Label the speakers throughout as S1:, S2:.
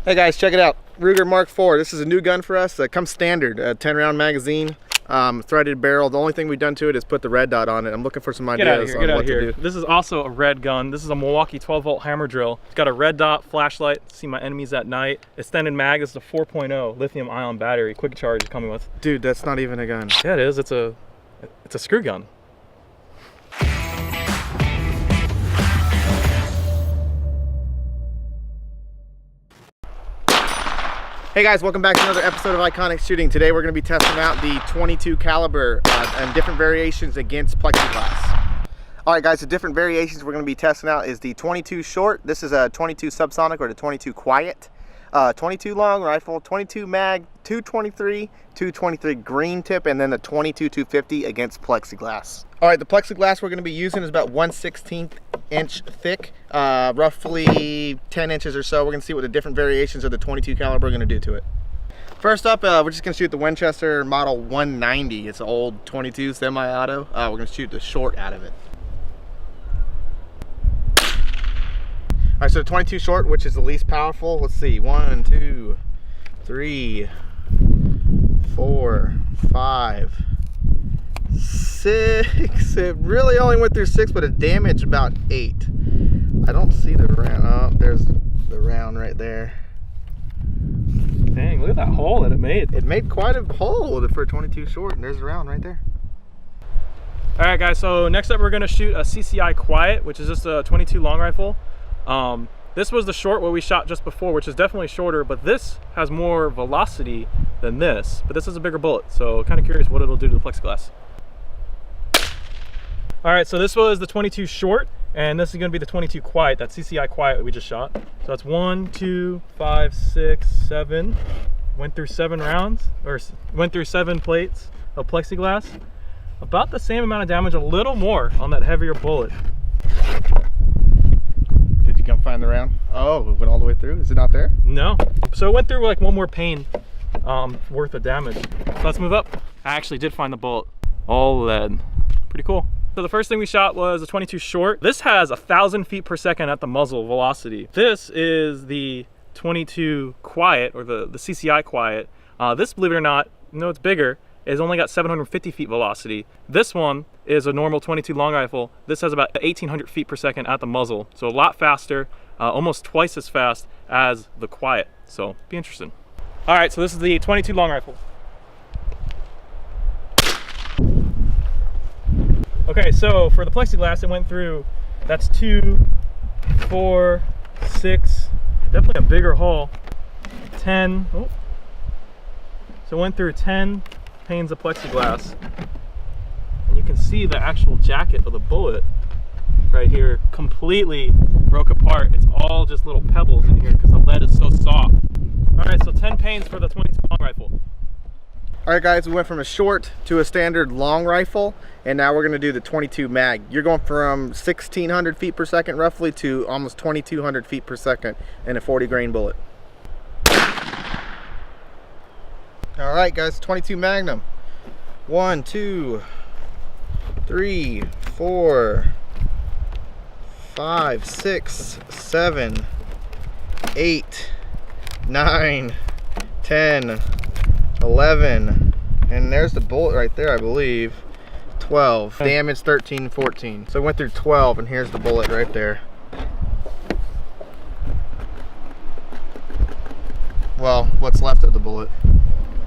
S1: Hey guys, check it out. Ruger Mark IV. This is a new gun for us. It comes standard, a 10-round magazine, threaded barrel. The only thing we've done to it is put the red dot on it. I'm looking for some ideas on what to do.
S2: This is also a red gun. This is a Milwaukee 12-volt hammer drill. It's got a red dot flashlight, see my enemies at night. Extended mag is the 4.0 lithium ion battery. Quick charge is coming with.
S1: Dude, that's not even a gun.
S2: Yeah, it is. It's a screw gun.
S1: Hey guys, welcome back to another episode of Iconic Shooting. Today we're going to be testing out the 22 caliber and different variations against plexiglass. Alright guys, the different variations we're going to be testing out is the 22 short. This is a 22 subsonic or the 22 quiet. 22 long rifle, 22 mag, 223, 223 green tip, and then the 22 250 against plexiglass. Alright, the plexiglass we're going to be using is about 1/16 inch thick, roughly 10 inches or so. We're going to see what the different variations of the 22 caliber are going to do to it. First up, we're just going to shoot the Winchester model 190. It's an old 22 semi-auto. We're going to shoot the short out of it. Alright, so the 22 short, which is the least powerful, let's see, 1, 2, 3, 4, 5, 6. It really only went through 6, but it damaged about 8. I don't see the round. Oh, there's the round right there.
S2: Dang, look at that hole that it made.
S1: It made quite a hole for a 22 short, and there's the round right there.
S2: Alright guys, so next up we're going to shoot a CCI Quiet, which is just a 22 long rifle. This was the short what we shot just before, which is definitely shorter, but this has more velocity than this, but this is a bigger bullet, so kind of curious what it'll do to the plexiglass. All right, so this was the 22 short, and this is going to be the 22 quiet, that CCI Quiet we just shot. So that's 1, 2, 5, 6, 7. Went through 7 rounds, or went through 7 plates of plexiglass. About the same amount of damage, a little more on that heavier bullet.
S1: Did you come find the round? Oh, it went all the way through? Is it not there?
S2: No. So it went through like one more pane worth of damage. So let's move up. I actually did find the bullet. All lead. Pretty cool. So the first thing we shot was a 22 short. This has 1,000 feet per second at the muzzle velocity. This is the 22 quiet, or the CCI Quiet. This, believe it or not, no, it's bigger. It's only got 750 feet velocity. This one is a normal 22 long rifle. This has about 1,800 feet per second at the muzzle. So a lot faster, almost twice as fast as the Quiet. So be interesting. All right, so this is the 22 long rifle. Okay, so for the plexiglass, it went through, that's 2, 4, 6, definitely a bigger hole, 10, oh. So it went through 10 panes of plexiglass. And you can see the actual jacket of the bullet right here completely broke apart. It's all just little pebbles in here because the lead is so soft. All right, so 10 panes for the 22 long rifle.
S1: All right guys, we went from a short to a standard long rifle, and now we're gonna do the 22 mag. You're going from 1,600 feet per second roughly to almost 2,200 feet per second in a 40 grain bullet. All right guys, 22 Magnum. 1, 2, 3, 4, 5, 6, 7, 8, 9, 10, 11, and there's the bullet right there, I believe. 12. Damage 13, 14. So it went through 12, and here's the bullet right there. Well, what's left of the bullet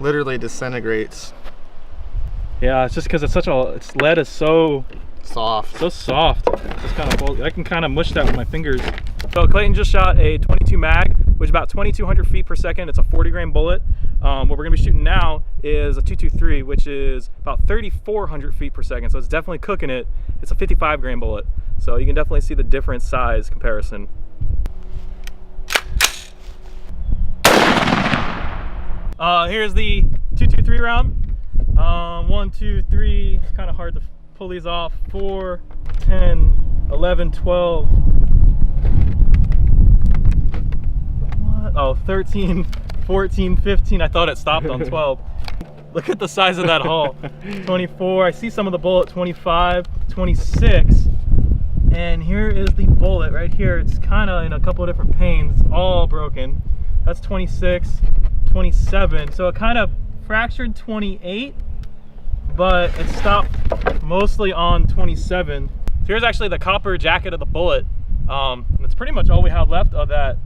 S1: literally disintegrates.
S2: Yeah, it's just because it's such a, lead is so
S1: soft.
S2: So soft. It's kind of, I can kind of mush that with my fingers. So Clayton just shot a 22 mag, which is about 2,200 feet per second. It's a 40 grain bullet. What we're gonna be shooting now is a 223, which is about 3,400 feet per second. So it's definitely cooking it. It's a 55 grain bullet. So you can definitely see the different size comparison. Here's the 223 round. 1, 2, 3, it's kind of hard to pull these off. 4, 10, 11, 12. What? Oh, 13, 14, 15. I thought it stopped on 12. Look at the size of that hole. 24, I see some of the bullet, 25, 26. And here is the bullet right here. It's kind of in a couple of different panes. It's all broken. That's 26, 27. So it kind of fractured 28, but it stopped mostly on 27. So here's actually the copper jacket of the bullet. That's pretty much all we have left of that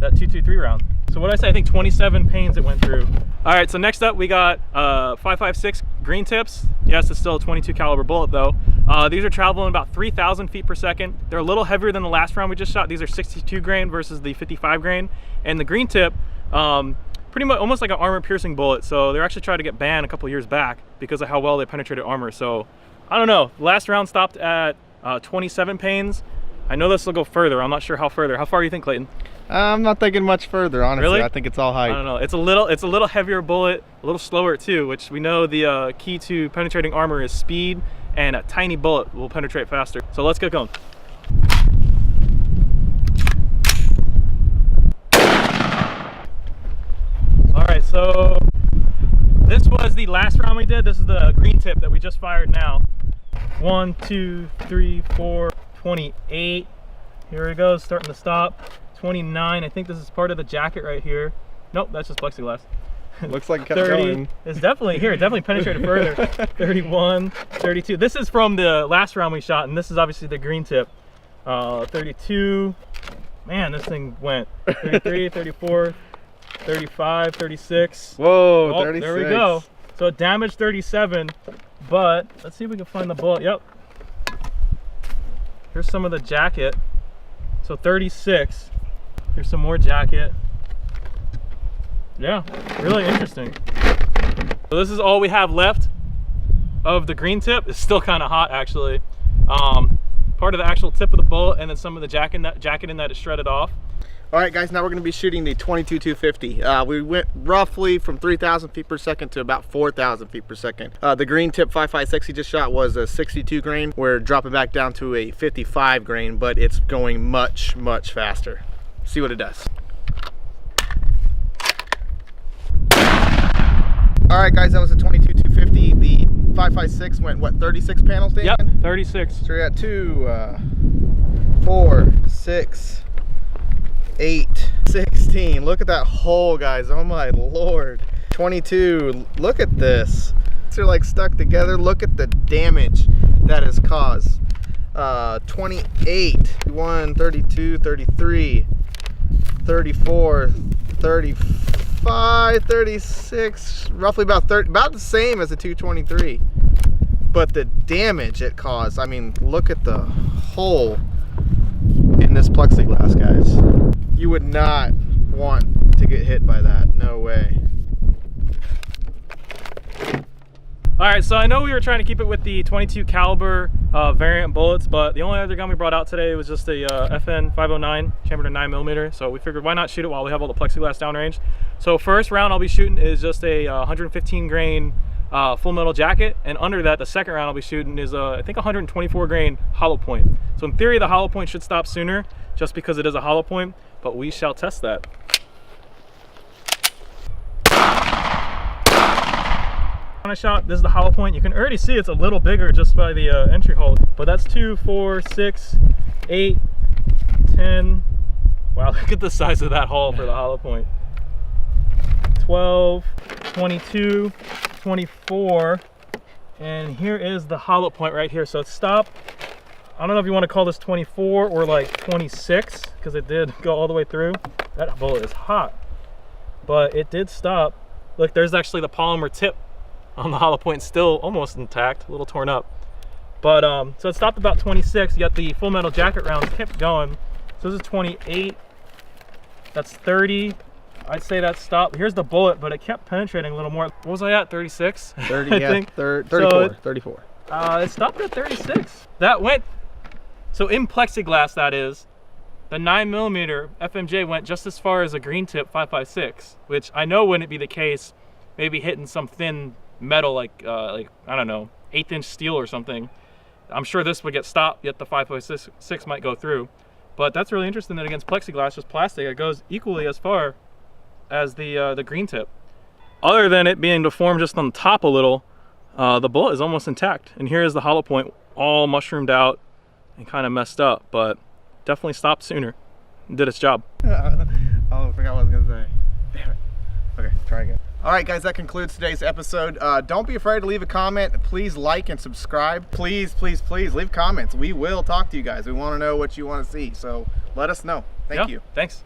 S2: 223 round. So what did I say? I think 27 panes it went through. All right, so next up we got 5.56 green tips. Yes, it's still a 22 caliber bullet though. These are traveling about 3,000 feet per second. They're a little heavier than the last round we just shot. These are 62 grain versus the 55 grain. And the green tip, pretty much almost like an armor piercing bullet. So they're actually trying to get banned a couple years back because of how well they penetrated armor. So I don't know, last round stopped at 27 panes. I know this will go further. I'm not sure how further. How far do you think, Clayton?
S1: I'm not thinking much further, honestly.
S2: Really?
S1: I think it's all height.
S2: I don't know. It's a little heavier bullet, a little slower too, which we know the key to penetrating armor is speed, and a tiny bullet will penetrate faster. So let's get going. All right, so this was the last round we did. This is the green tip that we just fired now. 1, 2, 3, 4, 28. Here it goes, starting to stop. 29, I think this is part of the jacket right here. Nope, that's just plexiglass.
S1: Looks like it kept
S2: 30,
S1: going.
S2: it's definitely here, it definitely penetrated further. 31, 32. This is from the last round we shot, and this is obviously the green tip. 32, man, this thing went. 33, 34, 35, 36.
S1: Whoa,
S2: Oh,
S1: 36.
S2: there we go. So it damaged 37, but let's see if we can find the bullet. Yep. Here's some of the jacket. So 36. Here's some more jacket. Yeah, really interesting. So this is all we have left of the green tip. It's still kind of hot actually. Part of the actual tip of the bullet, and then some of the jacket in that is shredded off.
S1: All right, guys, now we're going to be shooting the 22-250. We went roughly from 3,000 feet per second to about 4,000 feet per second. The green tip 5.56 he just shot was a 62 grain. We're dropping back down to a 55 grain, but it's going much, much faster. See what it does. All right, guys, that was a 22-250. The 5.56 went, what, 36 panels, Dan?
S2: Yep, 36.
S1: So we're at 2, 4, 6, 8, 16. Look at that hole, guys. Oh my Lord. 22. Look at this. They're like stuck together. Look at the damage that has caused. 28, 31, 32, 33, 34, 35, 36, roughly about the same as a 223. But the damage it caused, I mean, look at the hole in this plexiglass, guys. You would not want to get hit by that. No way.
S2: All right, so I know we were trying to keep it with the 22 caliber variant bullets, but the only other gun we brought out today was just a FN 509 chambered in 9mm. So we figured why not shoot it while we have all the plexiglass downrange. So first round I'll be shooting is just a 115 grain full metal jacket, and under that the second round I'll be shooting is I think 124 grain hollow point. So in theory the hollow point should stop sooner just because it is a hollow point, but we shall test that. When I shot, this is the hollow point. You can already see it's a little bigger just by the entry hole, but that's 2, 4, 6, 8, 10. Wow, look at the size of that hole for the hollow point. 12, 22, 24, and here is the hollow point right here. So it's stopped. I don't know if you want to call this 24 or like 26, because it did go all the way through. That bullet is hot, but it did stop. Look, there's actually the polymer tip on the hollow point, still almost intact, a little torn up. But so it stopped about 26. You got the full metal jacket rounds kept going. So this is 28. That's 30. I'd say that stopped. Here's the bullet, but it kept penetrating a little more. What was I at? 36?
S1: 30,
S2: I
S1: yeah,
S2: think.
S1: 34.
S2: So
S1: 34.
S2: It stopped at 36. That went. So in plexiglass, that is, the 9mm FMJ went just as far as a green tip 5.56, which I know wouldn't be the case. Maybe hitting some thin metal like I don't know, 1/8 inch steel or something. I'm sure this would get stopped, yet the 5.6 might go through. But that's really interesting that against plexiglass, just plastic, it goes equally as far as the green tip. Other than it being deformed just on the top a little, the bullet is almost intact. And here is the hollow point, all mushroomed out and kind of messed up, but definitely stopped sooner and did its job.
S1: Oh, I forgot what I was gonna say. All right, guys, that concludes today's episode. Don't be afraid to leave a comment. Please like and subscribe. Please, please, please leave comments. We will talk to you guys. We want to know what you want to see, so let us know. Thank you.
S2: Thanks.